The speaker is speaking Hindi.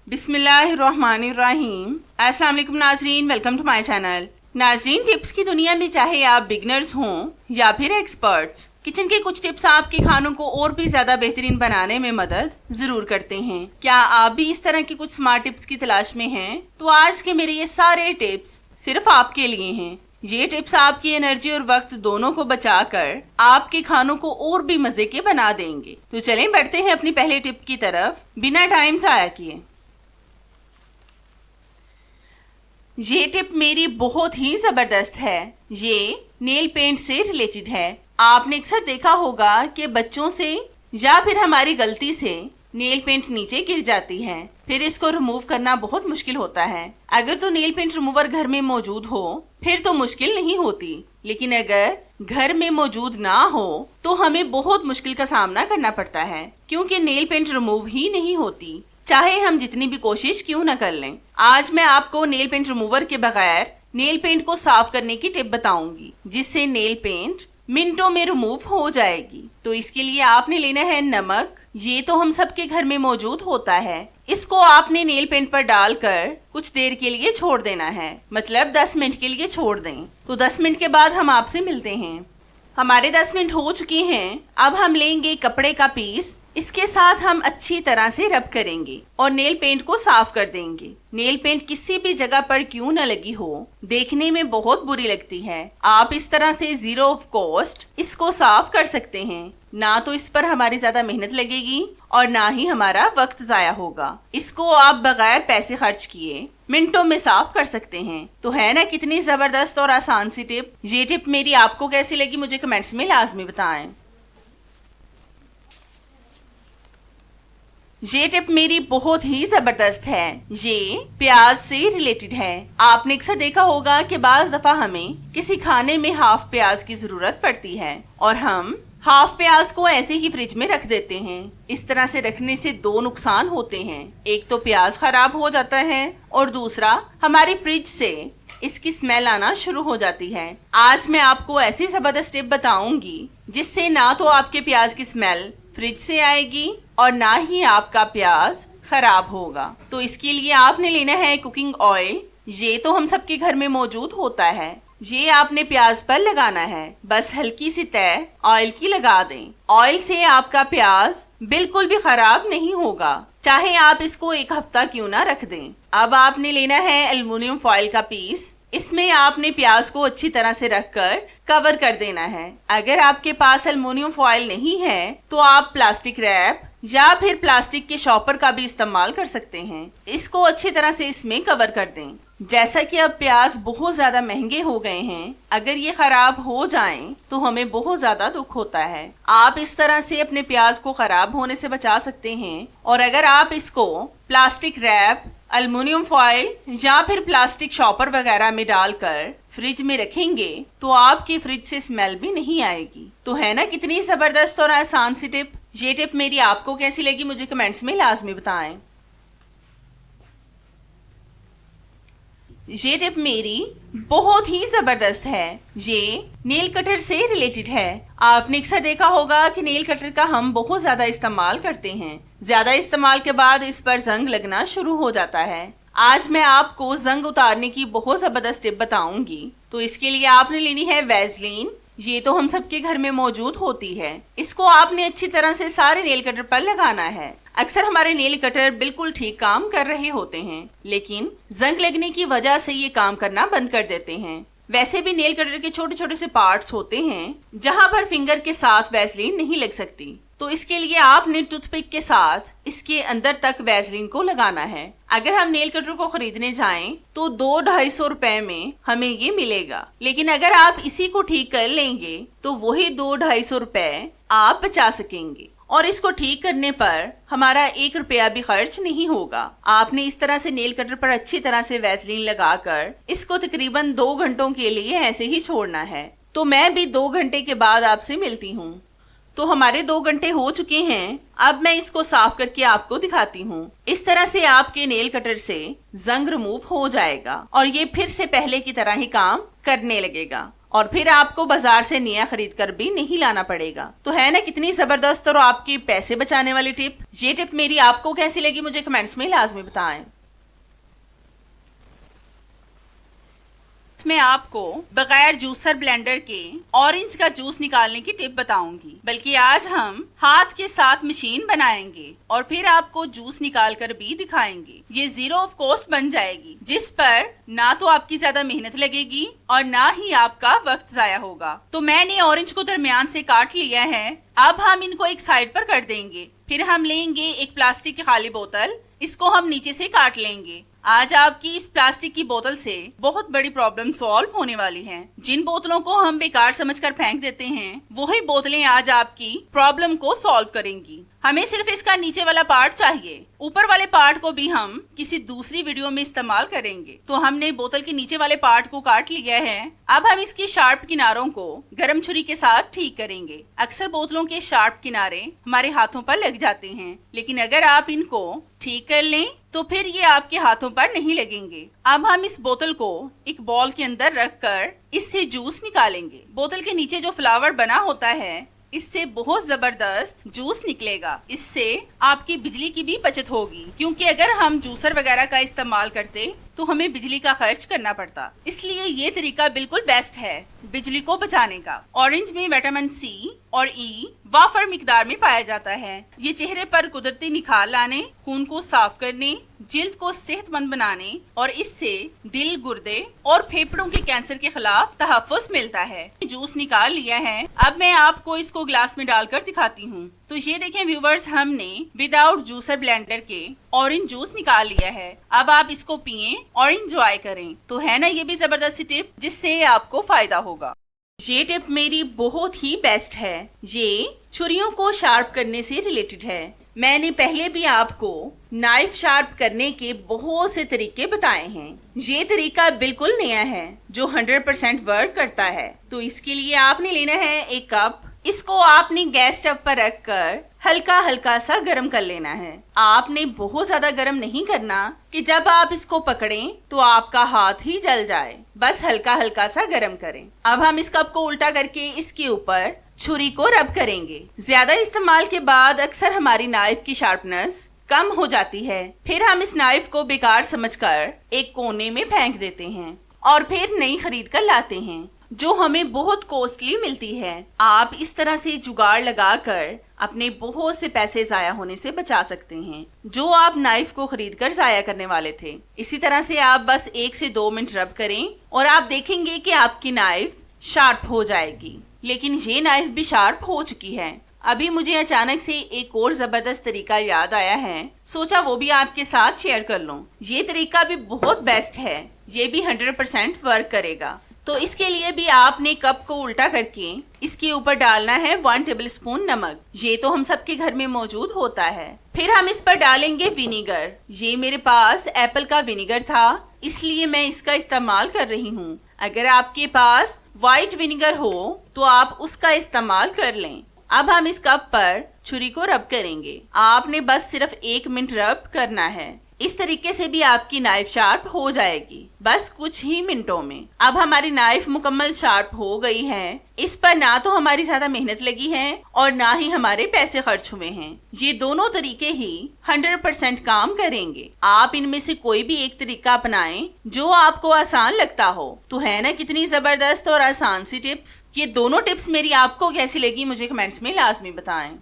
बिस्मिल्लाहिर्रहमानिर्रहीम। अस्सलाम वालेकुम नाजरीन, वेलकम टू माय चैनल। नाजरीन, टिप्स की दुनिया में चाहे आप बिगनर्स हों या फिर एक्सपर्ट्स, किचन के कुछ टिप्स आपके खानों को और भी ज्यादा बेहतरीन बनाने में मदद जरूर करते हैं। क्या आप भी इस तरह की कुछ स्मार्ट टिप्स की तलाश में हैं? तो आज के मेरे ये सारे टिप्स सिर्फ आपके लिए हैं। ये टिप्स आपकी एनर्जी और वक्त दोनों को बचाकर आपके खानों को और भी मजे के बना देंगे। तो चलें बढ़ते हैं अपनी पहले टिप की तरफ बिना टाइम जाया किए। ये टिप मेरी बहुत ही जबरदस्त है। ये नेल पेंट से रिलेटेड है। आपने अक्सर देखा होगा कि बच्चों से या फिर हमारी गलती से नेल पेंट नीचे गिर जाती है, फिर इसको रिमूव करना बहुत मुश्किल होता है। अगर तो नेल पेंट रिमूवर घर में मौजूद हो फिर तो मुश्किल नहीं होती, लेकिन अगर घर में मौजूद ना हो तो हमें बहुत मुश्किल का सामना करना पड़ता है, क्योंकि नेल पेंट रिमूव ही नहीं होती, चाहे हम जितनी भी कोशिश क्यों न कर लें। आज मैं आपको नेल पेंट रिमूवर के बगैर नेल पेंट को साफ करने की टिप बताऊंगी, जिससे नेल पेंट मिनटों में रिमूव हो जाएगी। तो इसके लिए आपने लेना है नमक। ये तो हम सबके घर में मौजूद होता है। इसको आपने नेल पेंट पर डालकर कुछ देर के लिए छोड़ देना है, मतलब 10 मिनट के लिए छोड़ दें। तो 10 मिनट के बाद हम आपसे मिलते हैं। हमारे 10 मिनट हो चुके हैं। अब हम लेंगे कपड़े का पीस, इसके साथ हम अच्छी तरह से रब करेंगे और नेल पेंट को साफ कर देंगे। नेल पेंट किसी भी जगह पर क्यों न लगी हो, देखने में बहुत बुरी लगती है। आप इस तरह से जीरो ऑफ कॉस्ट इसको साफ कर सकते हैं। ना तो इस पर हमारी ज्यादा मेहनत लगेगी और ना ही हमारा वक्त जाया होगा। इसको आप बगैर पैसे खर्च किए मिनटों में साफ कर सकते हैं। तो है ना कितनी जबरदस्त और आसान सी टिप। ये टिप मेरी आपको कैसी लगी मुझे कमेंट्स में लाजमी बताएं। ये टिप मेरी बहुत ही जबरदस्त है। ये प्याज से रिलेटेड है। आपने अक्सर देखा होगा कि बाज दफा हमें किसी खाने में हाफ प्याज की जरूरत पड़ती है और हम हाफ प्याज को ऐसे ही फ्रिज में रख देते हैं। इस तरह से रखने से दो नुकसान होते हैं। एक तो प्याज खराब हो जाता है और दूसरा हमारी फ्रिज से इसकी स्मेल आना शुरू हो जाती है। आज मैं आपको ऐसी जबरदस्त टिप बताऊंगी जिससे ना तो आपके प्याज की स्मेल फ्रिज से आएगी और ना ही आपका प्याज खराब होगा। तो इसके लिए आपने लेना है कुकिंग ऑयल। ये तो हम सबके घर में मौजूद होता है। ये आपने प्याज पर लगाना है। बस हल्की सी तय ऑयल की लगा दें। ऑयल से आपका प्याज बिल्कुल भी खराब नहीं होगा, चाहे आप इसको एक हफ्ता क्यों ना रख दें। अब आपने लेना है एल्युमिनियम फॉइल का पीस। इसमें आपने प्याज को अच्छी तरह से रखकर कवर कर देना है। अगर आपके पास एल्युमिनियम फॉइल नहीं है तो आप प्लास्टिक रैप या फिर प्लास्टिक के शॉपर का भी इस्तेमाल कर सकते हैं। इसको अच्छी तरह से इसमें कवर कर दें। जैसा कि अब प्याज बहुत ज्यादा महंगे हो गए हैं, अगर ये खराब हो जाएं तो हमें बहुत ज्यादा दुख होता है। आप इस तरह से अपने प्याज को खराब होने से बचा सकते हैं। और अगर आप इसको प्लास्टिक रैप, एल्युमिनियम फॉइल या फिर प्लास्टिक शॉपर वगैरह में डालकर फ्रिज में रखेंगे तो आपकी फ्रिज से स्मेल भी नहीं आएगी। तो है ना कितनी जबरदस्त और आसान सी टिप। ये टिप मेरी आपको कैसी लगी मुझे कमेंट्स में लाजमी बताएं। ये टिप मेरी बहुत ही जबरदस्त है। ये नेल कटर से रिलेटेड है। आपने अक्सर देखा होगा कि नेल कटर का हम बहुत ज्यादा इस्तेमाल करते हैं। ज्यादा इस्तेमाल के बाद इस पर जंग लगना शुरू हो जाता है। आज मैं आपको जंग उतारने की बहुत जबरदस्त टिप बताऊंगी। तो इसके लिए आपने लेनी है वैसलीन। ये तो हम सबके घर में मौजूद होती है। इसको आपने अच्छी तरह से सारे नेल कटर पर लगाना है। अक्सर हमारे नेल कटर बिल्कुल ठीक काम कर रहे होते हैं, लेकिन जंग लगने की वजह से ये काम करना बंद कर देते हैं। वैसे भी नेल कटर के छोटे छोटे से पार्ट्स होते हैं जहां पर फिंगर के साथ वैसलीन नहीं लग सकती। तो इसके लिए आपने टूथपिक के साथ इसके अंदर तक वैसलीन को लगाना है। अगर हम नेल कटर को खरीदने जाएं तो 200-250 रुपए में हमें ये मिलेगा, लेकिन अगर आप इसी को ठीक कर लेंगे तो वही 200-250 रुपए आप बचा सकेंगे और इसको ठीक करने पर हमारा 1 रुपया भी खर्च नहीं होगा। आपने इस तरह से नेल कटर पर अच्छी तरह से वैसलीन लगाकर इसको तकरीबन 2 घंटों के लिए ऐसे ही छोड़ना है। तो मैं भी 2 घंटे के बाद आपसे मिलती हूँ। तो हमारे 2 घंटे हो चुके हैं। अब मैं इसको साफ करके आपको दिखाती हूँ। इस तरह से आपके नेल कटर से जंग रिमूव हो जाएगा और ये फिर से पहले की तरह ही काम करने लगेगा। और फिर आपको बाजार से नया खरीद कर भी नहीं लाना पड़ेगा। तो है ना कितनी जबरदस्त और आपके पैसे बचाने वाली टिप। ये टिप मेरी आपको कैसी लगी मुझे कमेंट्स में लाजमी बताएं। मैं आपको बगैर जूसर ब्लेंडर के ऑरेंज का जूस निकालने की टिप बताऊंगी, बल्कि आज हम हाथ के साथ मशीन बनाएंगे और फिर आपको जूस निकाल कर भी दिखाएंगे। ये जीरो ऑफ कॉस्ट बन जाएगी, जिस पर ना तो आपकी ज्यादा मेहनत लगेगी और ना ही आपका वक्त जाया होगा। तो मैंने ऑरेंज को दरमियान से काट लिया है। अब हम इनको एक साइड पर कर देंगे। फिर हम लेंगे एक प्लास्टिक की खाली बोतल, इसको हम नीचे से काट लेंगे। आज आपकी इस प्लास्टिक की बोतल से बहुत बड़ी प्रॉब्लम सॉल्व होने वाली है। जिन बोतलों को हम बेकार समझकर फेंक देते हैं, वही बोतलें आज आपकी प्रॉब्लम को सॉल्व करेंगी। हमें सिर्फ इसका नीचे वाला पार्ट चाहिए, ऊपर वाले पार्ट को भी हम किसी दूसरी वीडियो में इस्तेमाल करेंगे। तो हमने बोतल के नीचे वाले पार्ट को काट लिया है। अब हम इसकी शार्प किनारों को गर्म छुरी के साथ ठीक करेंगे। अक्सर बोतलों के शार्प किनारे हमारे हाथों पर लग जाते हैं, लेकिन अगर आप इनको ठीक कर लें तो फिर ये आपके हाथों पर नहीं लगेंगे। अब हम इस बोतल को एक बॉल के अंदर रखकर इससे जूस निकालेंगे। बोतल के नीचे जो फ्लावर बना होता है, इससे बहुत जबरदस्त जूस निकलेगा। इससे आपकी बिजली की भी बचत होगी, क्योंकि अगर हम जूसर वगैरह का इस्तेमाल करते तो हमें बिजली का खर्च करना पड़ता। इसलिए ये तरीका बिल्कुल बेस्ट है बिजली को बचाने का। ऑरेंज में विटामिन सी और ई वाफर मिकदार में पाया जाता है। ये चेहरे पर कुदरती निखार लाने, खून को साफ करने, जिल्द को सेहतमंद बनाने और इससे दिल, गुर्दे और फेफड़ों के कैंसर के खिलाफ तहफ़्फ़ुज़ मिलता है। जूस निकाल लिया है। अब मैं आपको इसको ग्लास में डालकर दिखाती हूँ। तो ये देखें व्यूवर्स, हमने विदाउट जूसर ब्लेंडर के ऑरेंज जूस निकाल लिया है। अब आप इसको पिएं और इंजॉय करें। तो है ना ये भी जबरदस्त टिप, जिससे आपको फायदा होगा। ये टिप मेरी बहुत ही बेस्ट है। ये छुरियों को शार्प करने से रिलेटेड है। मैंने पहले भी आपको नाइफ शार्प करने के बहुत से तरीके बताए हैं। ये तरीका बिल्कुल नया है जो 100% वर्क करता है। तो इसके लिए आपने लेना है एक कप। इसको आपने गैस स्टव पर रखकर हल्का हल्का सा गर्म कर लेना है। आपने बहुत ज्यादा गर्म नहीं करना कि जब आप इसको पकड़ें तो आपका हाथ ही जल जाए। बस हल्का हल्का सा गर्म करें। अब हम इस कप को उल्टा करके इसके ऊपर छुरी को रब करेंगे। ज्यादा इस्तेमाल के बाद अक्सर हमारी नाइफ की शार्पनेस कम हो जाती है। फिर हम इस नाइफ को बेकार समझकर एक कोने में फेंक देते हैं और फिर नई खरीद कर लाते हैं, जो हमें बहुत कॉस्टली मिलती है। आप इस तरह से जुगाड़ लगाकर अपने बहुत से पैसे जाया होने से बचा सकते हैं, जो आप नाइफ को खरीद कर जाया करने वाले थे। इसी तरह से आप बस 1 से 2 मिनट रब करें और आप देखेंगे कि आपकी नाइफ शार्प हो जाएगी। लेकिन ये नाइफ भी शार्प हो चुकी है। अभी मुझे अचानक से एक और जबरदस्त तरीका याद आया है, सोचा वो भी आपके साथ शेयर कर लूं। ये तरीका भी बहुत बेस्ट है, ये भी 100% वर्क करेगा। तो इसके लिए भी आपने कप को उल्टा करके इसके ऊपर डालना है 1 टेबलस्पून नमक। ये तो हम सबके घर में मौजूद होता है। फिर हम इस पर डालेंगे विनीगर। ये मेरे पास एप्पल का विनीगर था, इसलिए मैं इसका इस्तेमाल कर रही हूँ। अगर आपके पास व्हाइट विनीगर हो तो आप उसका इस्तेमाल कर लें। अब हम इस कप पर छुरी को रब करेंगे। आपने बस सिर्फ 1 मिनट रब करना है। इस तरीके से भी आपकी नाइफ शार्प हो जाएगी, बस कुछ ही मिनटों में। अब हमारी नाइफ मुकम्मल शार्प हो गई है। इस पर ना तो हमारी ज्यादा मेहनत लगी है और ना ही हमारे पैसे खर्च हुए हैं। ये दोनों तरीके ही 100% काम करेंगे। आप इनमें से कोई भी एक तरीका अपनाएं जो आपको आसान लगता हो। तो है ना कितनी जबरदस्त और आसान सी टिप्स। ये दोनों टिप्स मेरी आपको कैसी लगी मुझे कमेंट्स में लाजमी बताएं।